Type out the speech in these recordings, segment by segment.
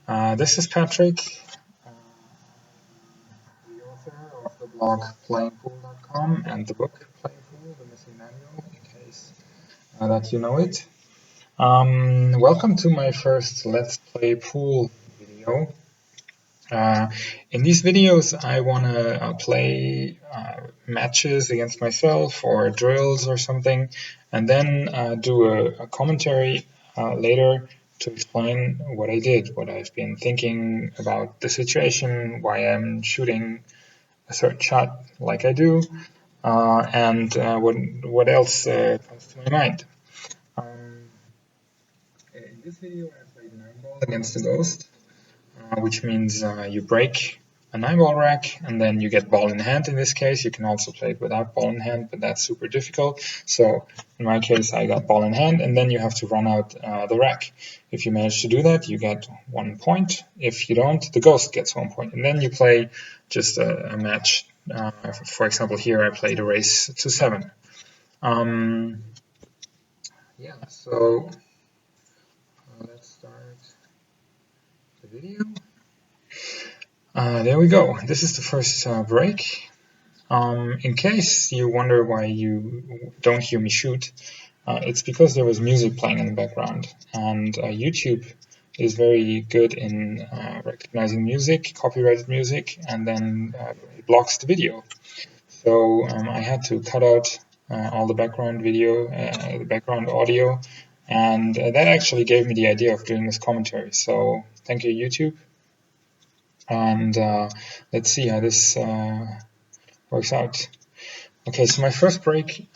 This is Patrick, the author of the blog playingpool.com and the book Playing Pool, the Missing Manual, in case that you know it. Welcome to my first Let's Play Pool video. In these videos I want to play matches against myself or drills or something, and then do a commentary later to explain what I did, what I've been thinking about the situation, why I'm shooting a certain shot like I do, and what else comes to my mind. In this video I played 9-ball against the Ghost, which means you break a 9-ball rack and then you get ball in hand. In this case you can also play it without ball in hand, but that's super difficult. So in my case I got ball in hand, and then you have to run out the rack. If you manage to do that, you get 1 point. If you don't, the Ghost gets 1 point, and then you play just a match. For example, here I played a race to 7. Yeah, so let's start the video. There we go. This is the first break. In case you wonder why you don't hear me shoot, it's because there was music playing in the background, and YouTube is very good in recognizing music, copyrighted music, and then it blocks the video. So I had to cut out all the background video, the background audio, and that actually gave me the idea of doing this commentary. So thank you, YouTube. And let's see how this works out. Okay, so my first break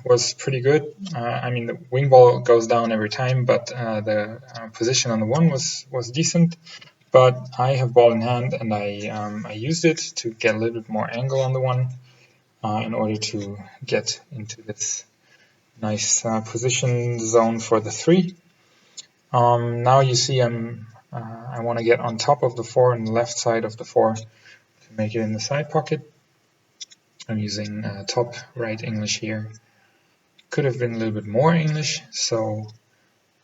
was pretty good. I mean, the wing ball goes down every time, but the position on the one was decent. But I have ball in hand, and I used it to get a little bit more angle on the one in order to get into this nice position zone for the 3. Now you see I want to get on top of the 4 and the left side of the 4 to make it in the side pocket. I'm using top right English here. Could have been a little bit more English, so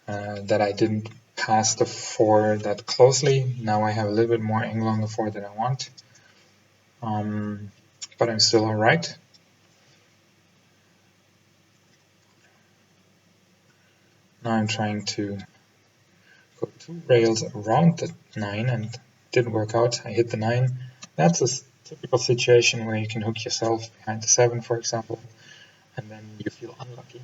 that I didn't pass the 4 that closely. Now I have a little bit more angle on the 4 that I want, but I'm still alright. Now I'm trying to go 2 rails around the 9, and it didn't work out. I hit the 9. That's a typical situation where you can hook yourself behind the 7, for example, and then you feel unlucky.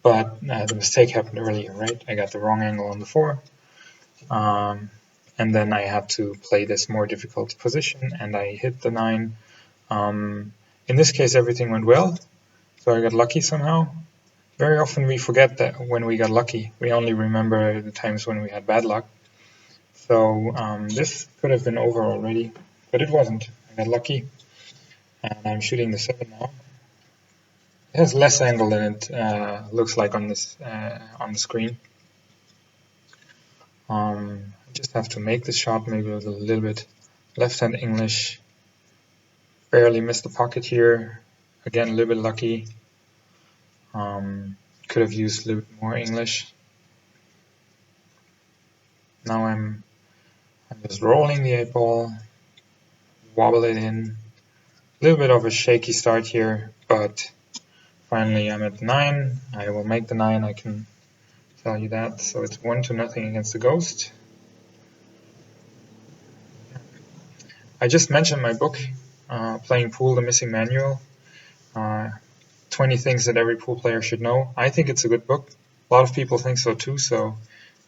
But the mistake happened earlier, right? I got the wrong angle on the 4, and then I had to play this more difficult position, and I hit the 9. In this case, everything went well, so I got lucky somehow. Very often we forget that when we got lucky. We only remember the times when we had bad luck. So this could have been over already, but it wasn't. I got lucky, and I'm shooting the 7 now. It has less angle than it looks like on this on the screen. I just have to make the shot maybe with a little bit left-hand English. Barely missed the pocket here. Again, a little bit lucky. Could have used a little bit more English. Now I'm just rolling the 8-ball, wobble it in. A little bit of a shaky start here, but finally I'm at 9. I will make the 9, I can tell you that. So it's 1-0 against the Ghost. I just mentioned my book, Playing Pool, the Missing Manual. 20 things that every pool player should know. I think it's a good book. A lot of people think so too, so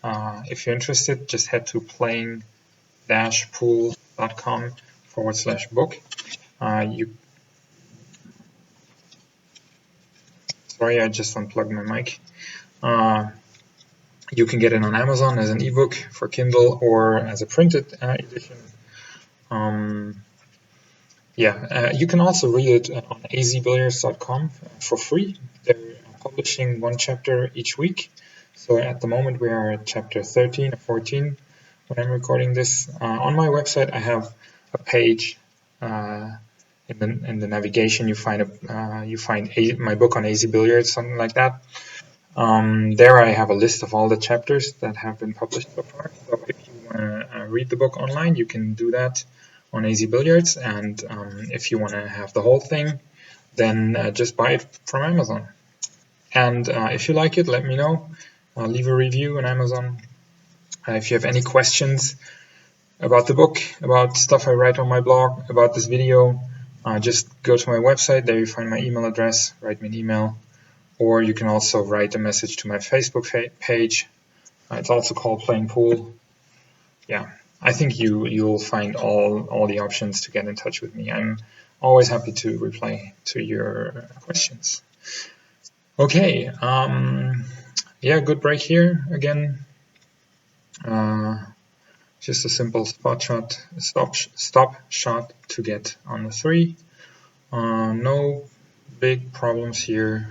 if you're interested, just head to playing-pool.com/book. Sorry, I just unplugged my mic. You can get it on Amazon as an ebook for Kindle or as a printed edition. You can also read it on azbilliards.com for free. They're publishing 1 chapter each week. So at the moment we are at chapter 13 or 14 when I'm recording this. On my website I have a page in the navigation. You find my book on AZ Billiards, something like that. There I have a list of all the chapters that have been published so far. So if you want to read the book online, you can do that on AZ Billiards, and if you want to have the whole thing, then just buy it from Amazon. And if you like it, let me know. Leave a review on Amazon. If you have any questions about the book, about stuff I write on my blog, about this video, just go to my website. There you find my email address. Write me an email. Or you can also write a message to my Facebook page. It's also called Playing Pool. Yeah, I think you'll find all the options to get in touch with me. I'm always happy to reply to your questions. Okay, yeah, good break here again. Just a simple spot shot, stop shot to get on the 3. No big problems here.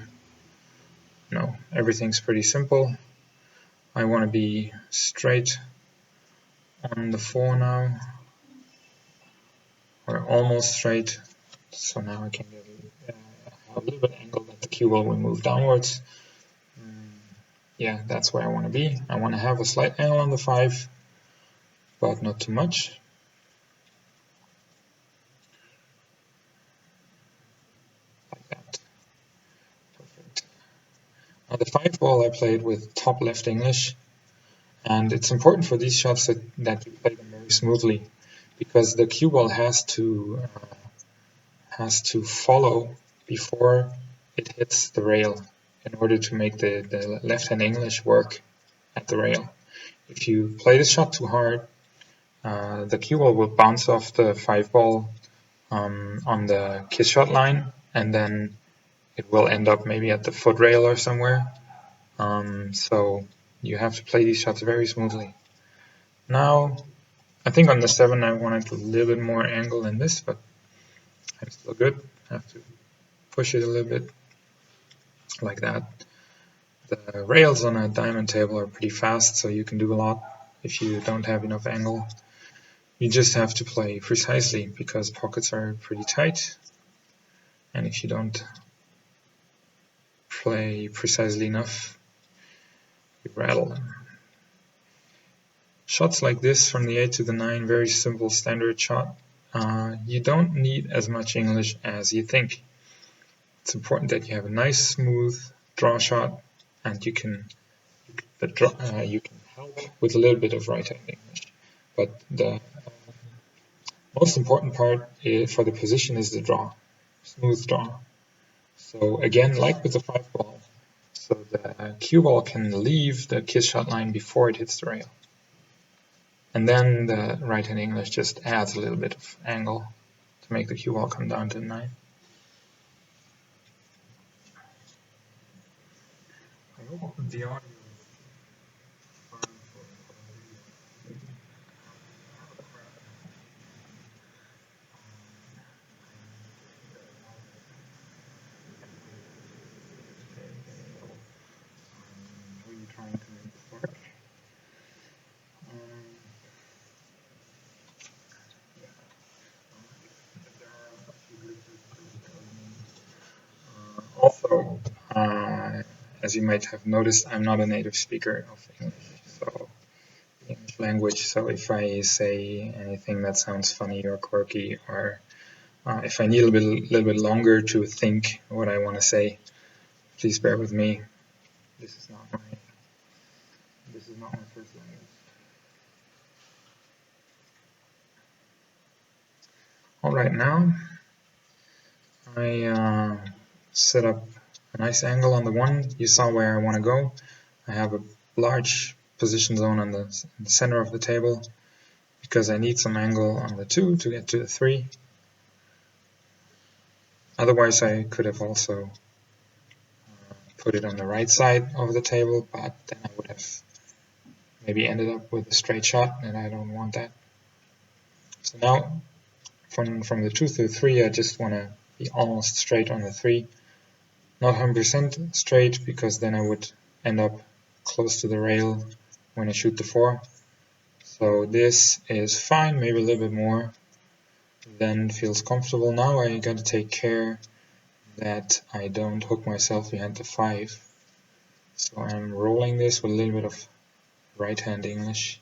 No, everything's pretty simple. I want to be straight on the 4 now, or almost straight. So now I can get a little bit angle that the cue ball will move downwards. Yeah, that's where I want to be. I want to have a slight angle on the 5, but not too much. Like that. Perfect. Now the 5 ball I played with top left English, and it's important for these shots that you play them very smoothly, because the cue ball has to follow before it hits the rail in order to make the left-hand English work at the rail. If you play the shot too hard, the cue ball will bounce off the 5 ball on the kiss shot line, and then it will end up maybe at the foot rail or somewhere. So you have to play these shots very smoothly. Now, I think on the 7 I wanted a little bit more angle than this, but I'm still good. I have to push it a little bit like that. The rails on a diamond table are pretty fast, so you can do a lot if you don't have enough angle. You just have to play precisely, because pockets are pretty tight, and if you don't play precisely enough, you rattle them. Shots like this from the 8 to the 9, very simple standard shot. You don't need as much English as you think. It's important that you have a nice smooth draw shot, and you can help with a little bit of right-hand English. But the most important part for the position is the draw, smooth draw. So again, like with the 5 ball, so the cue ball can leave the kiss shot line before it hits the rail. And then the right-hand English just adds a little bit of angle to make the cue ball come down to the 9. I hope the audio is fine for really trying to make this work. Also, as you might have noticed, I'm not a native speaker of English, so English language. So if I say anything that sounds funny or quirky, or if I need a little bit longer to think what I want to say, please bear with me. This is not my first language. All right, now I set up a nice angle on the 1. You saw where I want to go. I have a large position zone on the center of the table because I need some angle on the 2 to get to the 3. Otherwise, I could have also put it on the right side of the table, but then I would have maybe ended up with a straight shot, and I don't want that. So now, from the 2 to the 3, I just want to be almost straight on the 3. Not 100% straight, because then I would end up close to the rail when I shoot the 4. So this is fine, maybe a little bit more, then feels comfortable. Now I got to take care that I don't hook myself behind the 5. So I'm rolling this with a little bit of right-hand English,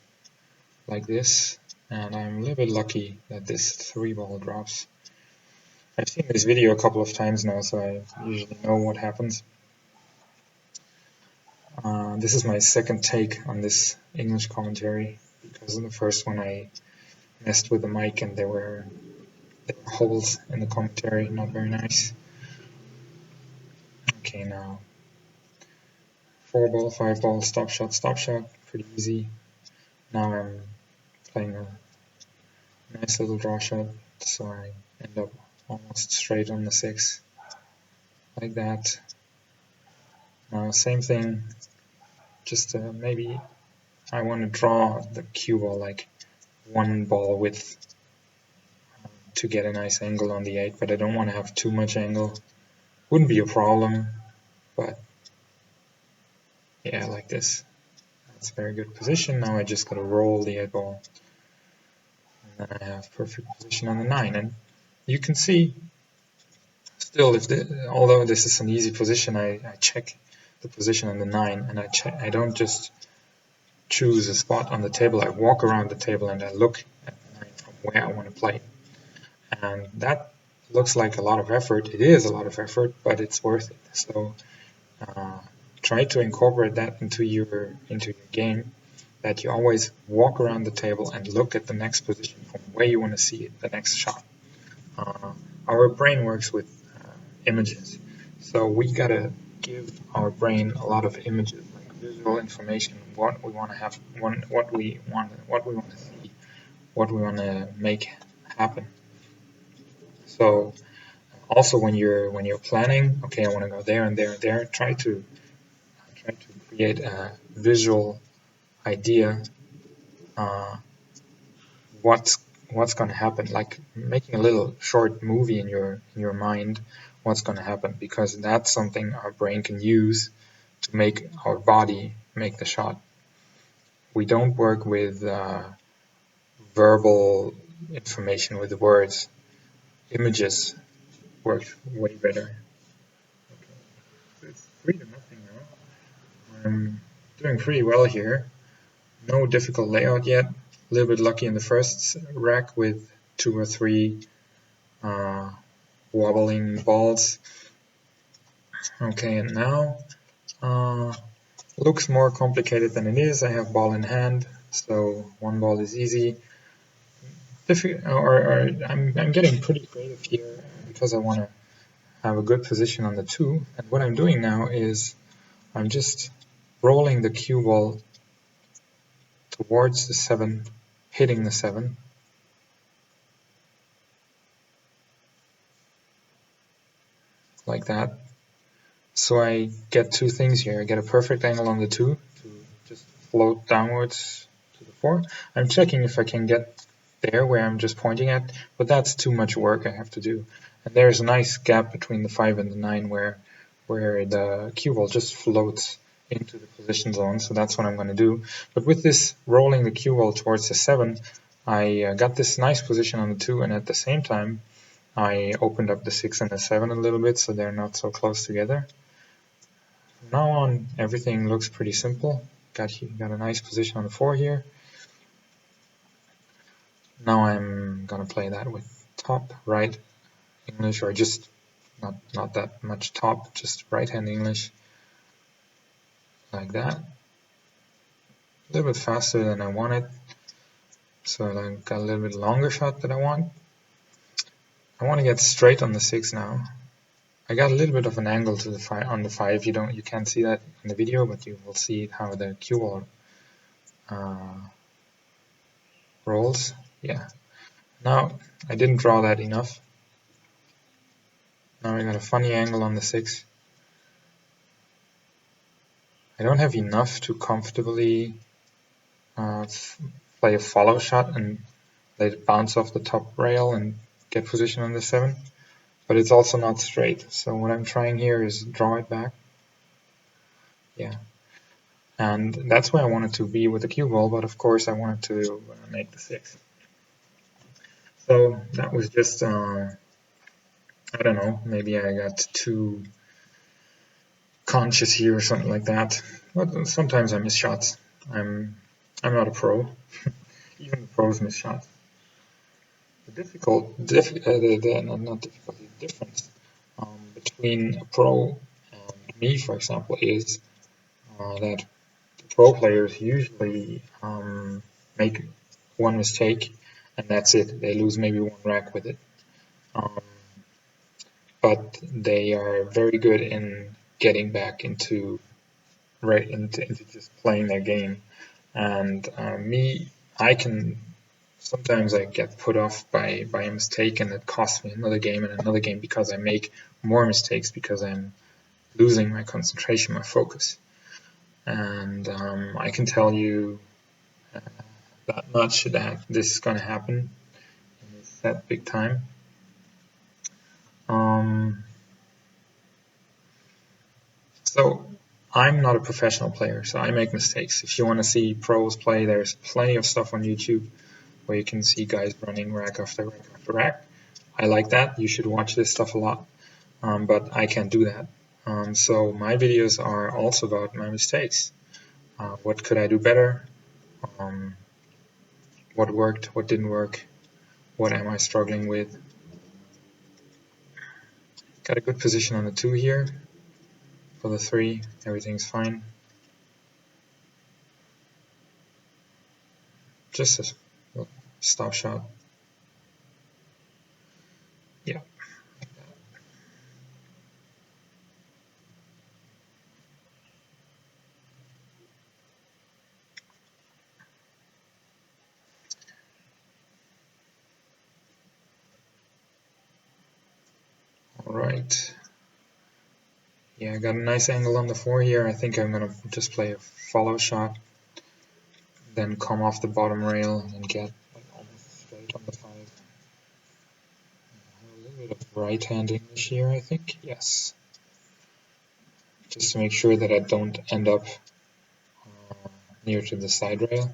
like this. and I'm a little bit lucky that this 3-ball drops. I've seen this video a couple of times now, so I usually know what happens. This is my second take on this English commentary, because in the first one I messed with the mic and there were holes in the commentary, not very nice. Okay, now 4-ball, 5-ball, stop shot, pretty easy. Now I'm playing a nice little draw shot, so I end up almost straight on the 6, like that. Now same thing, just maybe I want to draw the cue ball like 1 ball width to get a nice angle on the 8, but I don't want to have too much angle. Wouldn't be a problem, but yeah, like this. That's a very good position. Now I just gotta roll the 8-ball, and then I have perfect position on the 9. And you can see, still, although this is an easy position, I check the position on the 9, and I don't just choose a spot on the table. I walk around the table and I look at the 9 from where I want to play. And that looks like a lot of effort. It is a lot of effort, but it's worth it. So try to incorporate that into your game, that you always walk around the table and look at the next position from where you want to see it, the next shot. Our brain works with images, so we gotta give our brain a lot of images, like visual information, what we want to have, what we want to see, what we want to make happen. So also when you're planning, okay, I want to go there and there and there, try to create a visual idea what's going to happen, like making a little short movie in your mind, what's going to happen, because that's something our brain can use to make our body make the shot. We don't work with verbal information, with the words. Images work way better. Okay. So it's 3-0 now. I'm doing pretty well here. No difficult layout yet. A little bit lucky in the first rack with 2 or 3 wobbling balls. Okay, and now looks more complicated than it is. I have ball in hand, so 1 ball is easy. I'm getting pretty creative here because I want to have a good position on the 2. And what I'm doing now is I'm just rolling the cue ball towards the 7, hitting the 7. Like that. So I get 2 things here. I get a perfect angle on the 2 to just float downwards to the 4. I'm checking if I can get there where I'm just pointing at, but that's too much work I have to do. And there's a nice gap between the 5 and the 9 where the cue ball just floats into the position zone, so that's what I'm going to do. But with this rolling the cue ball towards the 7, I got this nice position on the 2, and at the same time I opened up the 6 and the 7 a little bit so they're not so close together. From now on, everything looks pretty simple. Got a nice position on the 4 here. Now I'm gonna play that with top right English, or just not that much top, just right hand English, like that. A little bit faster than I wanted, so I got a little bit longer shot that I want. I want to get straight on the 6 now. I got a little bit of an angle to the 5 on the 5. You can't see that in the video, but you will see how the cue ball rolls. Yeah. Now I didn't draw that enough. Now I got a funny angle on the 6. I don't have enough to comfortably play a follow shot and let it bounce off the top rail and get position on the 7. But it's also not straight. So what I'm trying here is draw it back. Yeah. And that's where I wanted to be with the cue ball, but of course I wanted to make the 6. So that was just, I don't know, maybe I got too conscious here or something like that. But sometimes I miss shots. I'm not a pro. Even the pros miss shots. The difference between a pro and me, for example, is that pro players usually make one mistake and that's it. They lose maybe one rack with it. But they are very good in getting back into just playing their game. And me, sometimes I get put off by a mistake and it costs me another game and another game because I make more mistakes because I'm losing my concentration, my focus. And I can tell you that much that this is going to happen in this set big time. So I'm not a professional player, so I make mistakes. If you want to see pros play, there's plenty of stuff on YouTube where you can see guys running rack after rack after rack. I like that. You should watch this stuff a lot, but I can't do that. So my videos are also about my mistakes. What could I do better? What worked? What didn't work? What am I struggling with? Got a good position on the 2 here. For the 3, everything's fine. Just a stop shot. Yeah. Like that. All right. Yeah, I got a nice angle on the 4 here. I think I'm gonna just play a follow shot, then come off the bottom rail and get like almost straight on the 5. A little bit of right-hand English here, I think. Yes. Just to make sure that I don't end up near to the side rail.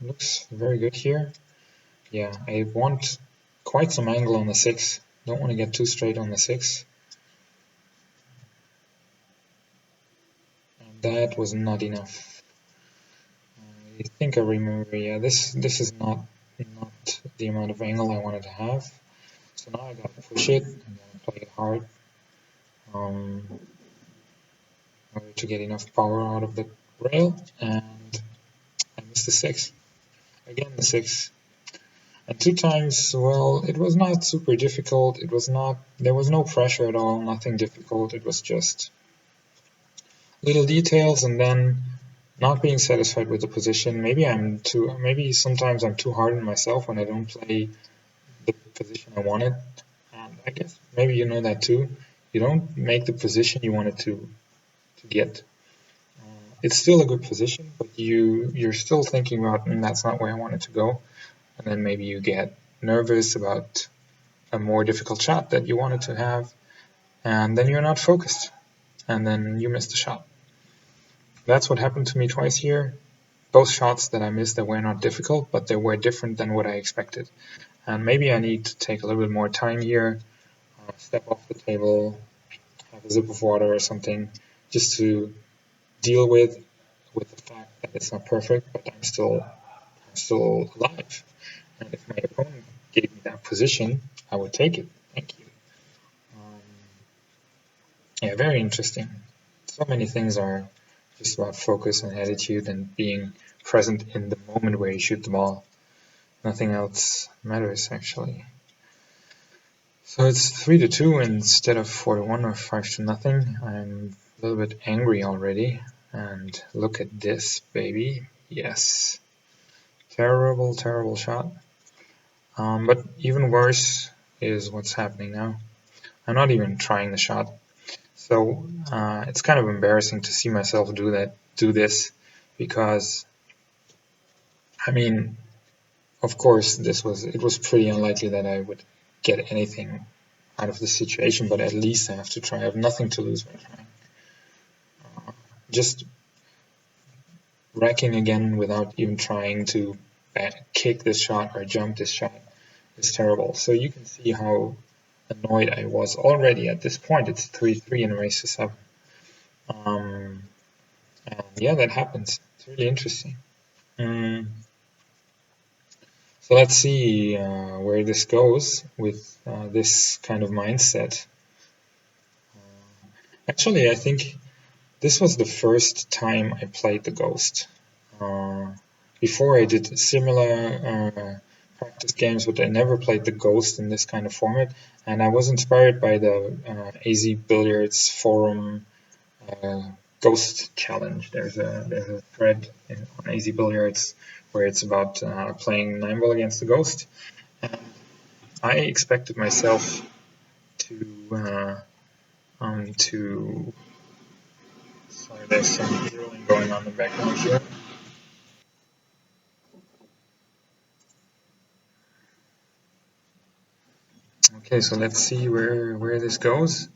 Looks very good here. Yeah, I want quite some angle on the 6. Don't want to get too straight on the 6. And that was not enough. I think I remember, yeah, this is not the amount of angle I wanted to have. So now I gotta push it, I'm gonna play it hard. In order to get enough power out of the rail, and I missed the 6. Again the 6. And 2 times, well, it was not super difficult. There was no pressure at all, nothing difficult. It was just little details, and then not being satisfied with the position. Maybe sometimes I'm too hard on myself when I don't play the position I wanted. And I guess maybe you know that too. You don't make the position you wanted to get. It's still a good position, but you're still thinking about, that's not where I wanted to go. And then maybe you get nervous about a more difficult shot that you wanted to have, and then you're not focused, and then you miss the shot. That's what happened to me twice here. Both shots that I missed that were not difficult, but they were different than what I expected. And maybe I need to take a little bit more time here, step off the table, have a sip of water or something, just to deal with the fact that it's not perfect, but I'm still alive. And if my opponent gave me that position, I would take it. Thank you. Yeah, very interesting. So many things are just about focus and attitude and being present in the moment where you shoot the ball. Nothing else matters, actually. So it's 3-2 instead of 4-1 or 5-0. I'm a little bit angry already. And look at this, baby. Yes. Terrible, terrible shot. But even worse is what's happening now. I'm not even trying the shot. So it's kind of embarrassing to see myself do this, because I mean, of course, it was pretty unlikely that I would get anything out of the situation, but at least I have to try. I have nothing to lose by trying. Just racking again without even trying to kick this shot or jump this shot is terrible. So you can see how annoyed I was already at this point. It's 3-3 in a race to 7. And yeah, that happens. It's really interesting. So let's see where this goes with this kind of mindset. Actually, I think this was the first time I played the Ghost. Before I did similar practice games, but I never played the Ghost in this kind of format, and I was inspired by the AZ Billiards forum Ghost challenge. There's a thread on AZ Billiards where it's about playing 9-ball against the Ghost, and I expected myself to sorry, there's some drilling going on in the background here. Okay, so let's see where this goes.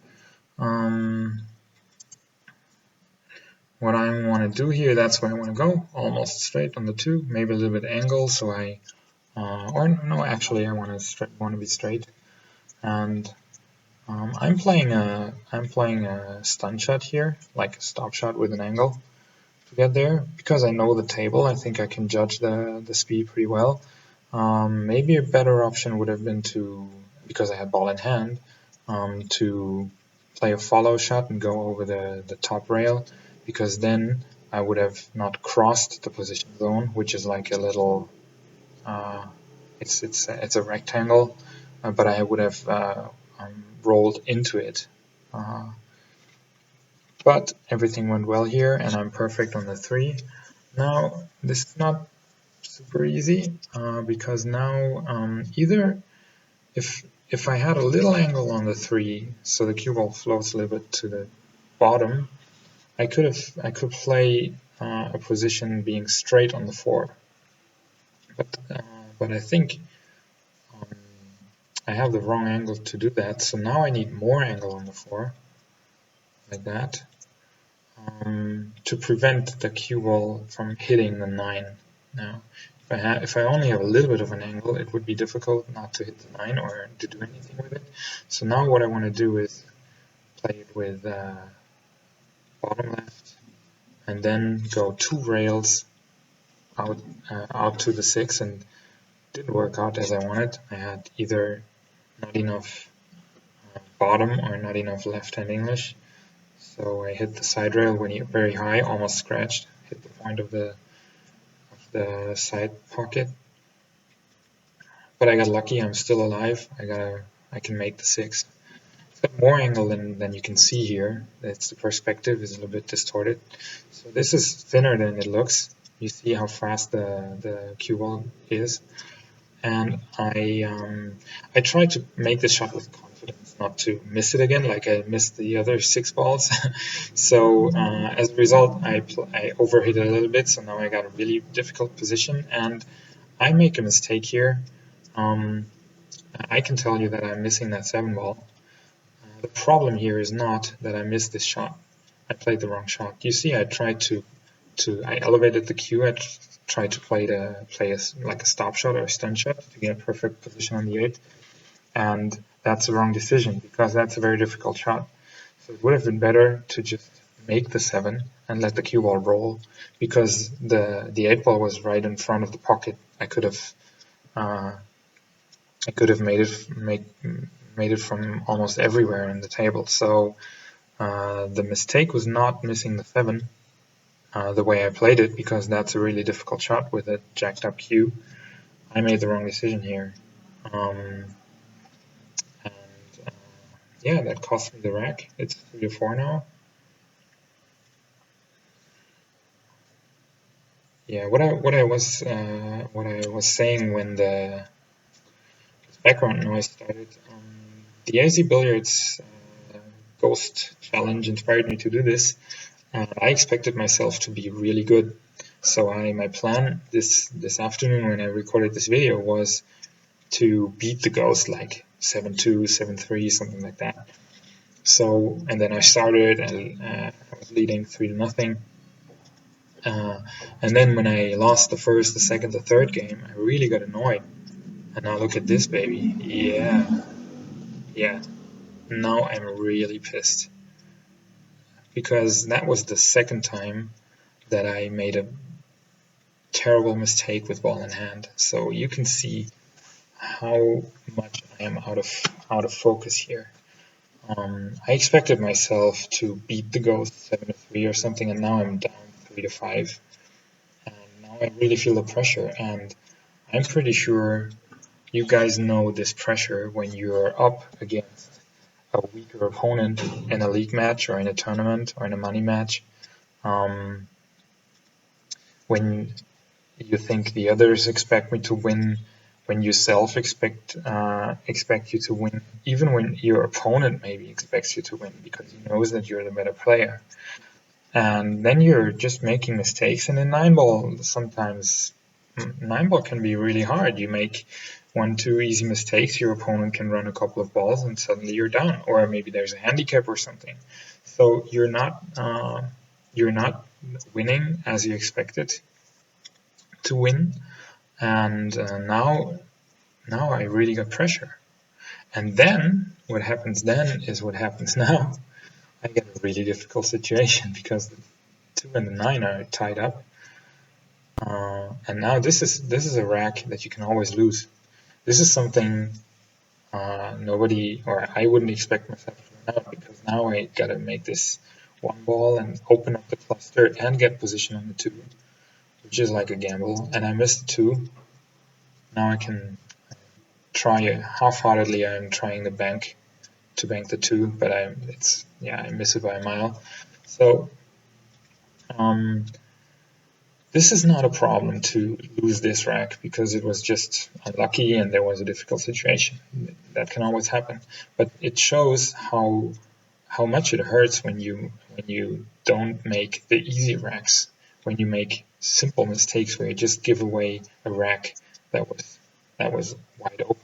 What I want to do here, that's where I want to go, almost straight on the 2, maybe a little bit angle, so or no, actually I want to be straight, and I'm playing a stun shot here, like a stop shot with an angle to get there, because I know the table. I think I can judge the speed pretty well. Maybe a better option would have been to, because I had ball in hand, to play a follow shot and go over the top rail, because then I would have not crossed the position zone, which is like a little, it's a rectangle, but I would have rolled into it. But everything went well here, and I'm perfect on the 3. Now, this is not super easy, because now either if I had a little angle on the 3, so the cue ball floats a little bit to the bottom, I could play a position being straight on the 4. But I think I have the wrong angle to do that, so now I need more angle on the 4, like that, to prevent the cue ball from hitting the 9. Now, if I only have a little bit of an angle, it would be difficult not to hit the 9 or to do anything with it. So now what I want to do is play it with bottom left, and then go 2 rails out to the 6, and didn't work out as I wanted. I had either not enough bottom or not enough left-hand English, so I hit the side rail when very high, almost scratched, hit the point of the side pocket. But I got lucky. I'm still alive. I can make the 6. It's got more angle than you can see here. That's the perspective is a little bit distorted. So this is thinner than it looks. You see how fast the cue ball is. And I try to make the shot with confidence, not to miss it again like I missed the other 6 balls. So as a result, I overhit it a little bit. So now I got a really difficult position, and I make a mistake here. I can tell you that I'm missing that 7 ball. The problem here is not that I missed this shot. I played the wrong shot. You see, I tried I elevated the cue. I tried to play like a stop shot or a stun shot to get a perfect position on the 8, and that's the wrong decision because that's a very difficult shot. So it would have been better to just make the 7 and let the cue ball roll, because the 8 ball was right in front of the pocket. I could have made it from almost everywhere in the table. So the mistake was not missing the 7 the way I played it, because that's a really difficult shot with a jacked up cue. I made the wrong decision here. And yeah, that cost me the rack. It's 3-4 now. Yeah, what I was saying when the background noise started, the AZ Billiards Ghost Challenge inspired me to do this. I expected myself to be really good. So my plan this afternoon when I recorded this video was to beat the Ghost like 7-2, 7-3, something like that. So, and then I started and I was leading 3-0. And then when I lost the first, the second, the third game, I really got annoyed. And now look at this, baby. Yeah. Now I'm really pissed. Because that was the second time that I made a terrible mistake with ball in hand. So you can see how much I am out of focus here. I expected myself to beat the Ghost 7-3 or something, and now I'm down 3-5. And now I really feel the pressure, and I'm pretty sure you guys know this pressure when you're up against a weaker opponent in a league match or in a tournament or in a money match. When you think the others expect me to win, when you expect you to win, even when your opponent maybe expects you to win because he knows that you're the better player. And then you're just making mistakes, and in 9-ball sometimes 9-ball can be really hard. You make 1-2 easy mistakes, your opponent can run a couple of balls and suddenly you're down, or maybe there's a handicap or something. So you're not winning as you expected to win, and now I really got pressure. And then what happens then is what happens now. I get a really difficult situation because the 2 and the 9 are tied up, and now this is a rack that you can always lose. This is something nobody, or I wouldn't expect myself to run out, because now I gotta make this 1 ball and open up the cluster and get position on the 2, which is like a gamble, and I missed the 2. Now I can try half-heartedly. I'm trying to bank the 2, but I miss it by a mile. So this is not a problem to lose this rack because it was just unlucky and there was a difficult situation. That can always happen, but it shows how much it hurts when you don't make the easy racks, when you make simple mistakes where you just give away a rack that was wide open.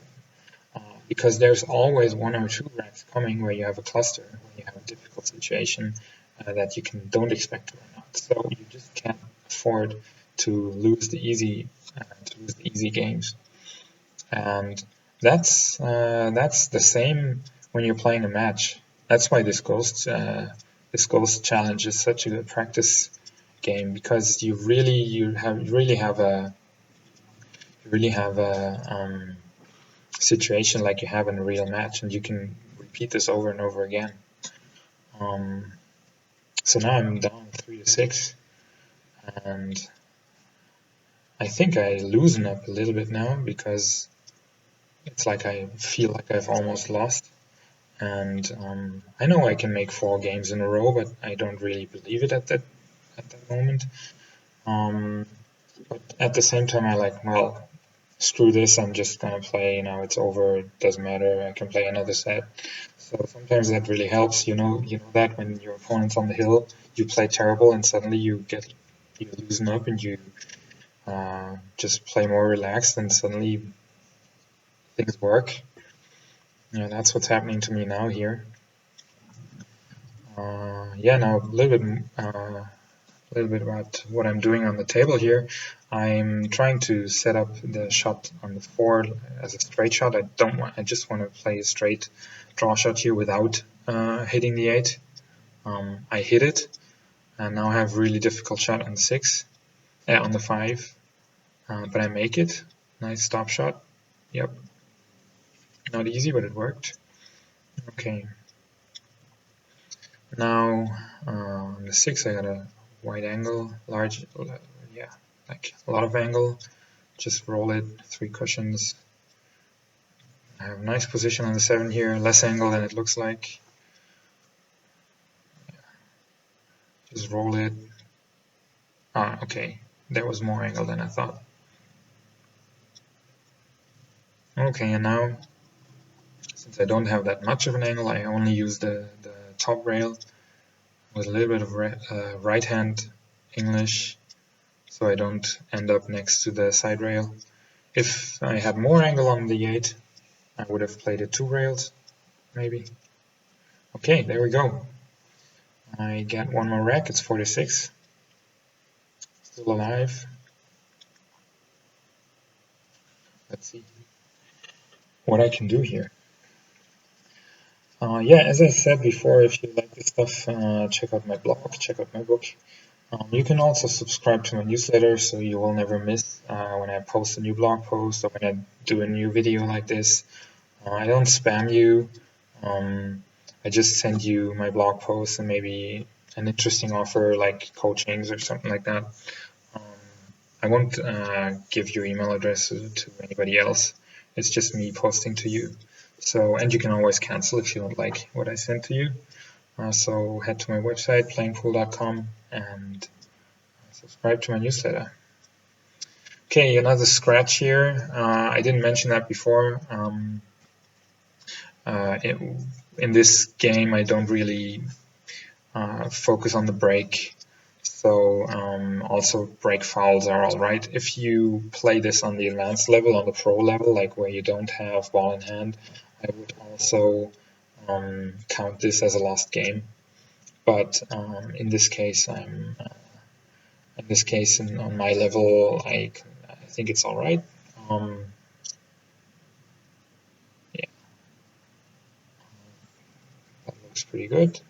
Because there's always 1 or 2 racks coming where you have a cluster, when you have a difficult situation that you don't expect to run out. So you just can't afford to lose the easy games. And that's the same when you're playing a match. That's why this Ghost challenge is such a good practice game, because you really have a situation like you have in a real match, and you can repeat this over and over again. So now I'm down 3-6, and I think I loosen up a little bit now because it's like I feel like I've almost lost, and I know I can make 4 games in a row, but I don't really believe it at that moment. But at the same time, I like, well, screw this, I'm just gonna play, now it's over, it doesn't matter, I can play another set. So sometimes that really helps, you know that when your opponent's on the hill, you play terrible and suddenly you loosen up and you just play more relaxed, and suddenly things work. Yeah, that's what's happening to me now here. Now a little bit about what I'm doing on the table here. I'm trying to set up the shot on the 4 as a straight shot. I just want to play a straight draw shot here without hitting the 8. I hit it, and now I have a really difficult shot on the 6, on the 5, but I make it. Nice stop shot. Yep. Not easy, but it worked. Okay. Now on the 6 I got a wide angle, like a lot of angle. Just roll it, 3 cushions. I have a nice position on the 7 here, less angle than it looks like. Just roll it. Okay, there was more angle than I thought. Okay, and now, since I don't have that much of an angle, I only use the top rail with a little bit of right hand English, so I don't end up next to the side rail. If I had more angle on the 8, I would have played it 2 rails, maybe. Okay, there we go. I get 1 more rack, it's 46. Still alive. Let's see what I can do here. As I said before, if you like this stuff, check out my blog, check out my book. You can also subscribe to my newsletter so you will never miss when I post a new blog post or when I do a new video like this. I don't spam you. I just send you my blog posts and maybe an interesting offer like coachings or something like that. I won't give your email address to anybody else. It's just me posting to you. So, and you can always cancel if you don't like what I sent to you. So head to my website, playingpool.com, and subscribe to my newsletter. Okay, another scratch here. I didn't mention that before. In this game, I don't really focus on the break. So also break fouls are all right. If you play this on the advanced level, on the pro level, like where you don't have ball in hand, I would also count this as a lost game. But in this case, on my level, I think it's all right. Yeah, that looks pretty good.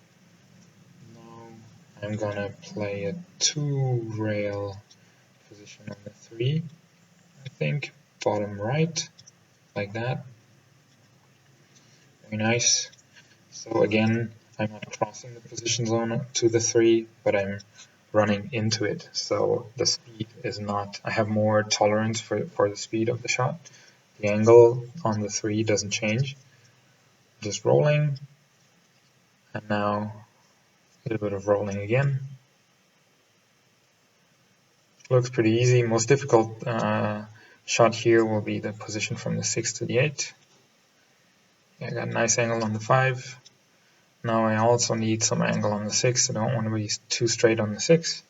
Now I'm gonna play a 2-rail position on the 3, I think, bottom right, like that. Very nice. So again, I'm not crossing the position zone to the 3, but I'm running into it. So the speed is not, I have more tolerance for the speed of the shot. The angle on the 3 doesn't change. Just rolling. And now a little bit of rolling again. Looks pretty easy. Most difficult shot here will be the position from the 6 to the 8. I got a nice angle on the 5. Now I also need some angle on the 6. I don't want to be too straight on the 6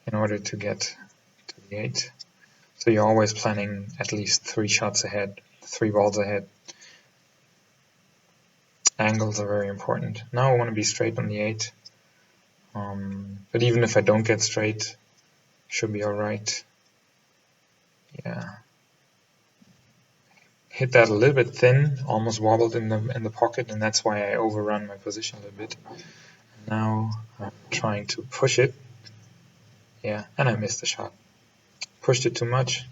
in order to get to the 8. So you're always planning at least 3 shots ahead, 3 balls ahead. Angles are very important. Now I want to be straight on the 8. But even if I don't get straight, should be alright. Yeah. Hit that a little bit thin, almost wobbled in the pocket, and that's why I overrun my position a little bit. Now I'm trying to push it. Yeah, and I missed the shot. Pushed it too much.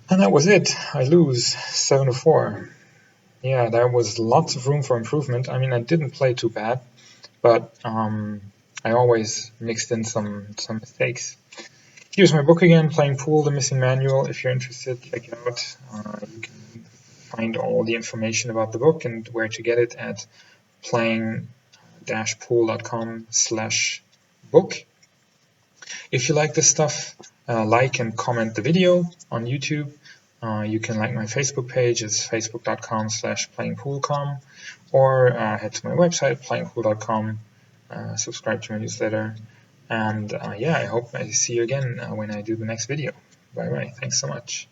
And that was it. I lose 7-4. Yeah, there was lots of room for improvement. I mean, I didn't play too bad, but I always mixed in some mistakes. Here's my book again, Playing Pool, The Missing Manual. If you're interested, check it out. You can find all the information about the book and where to get it at playing-pool.com/book. If you like this stuff, like and comment the video on YouTube. You can like my Facebook page, it's facebook.com/playingpoolcom, or head to my website, playingpool.com, subscribe to my newsletter, and yeah, I hope I see you again when I do the next video. Bye bye, thanks so much.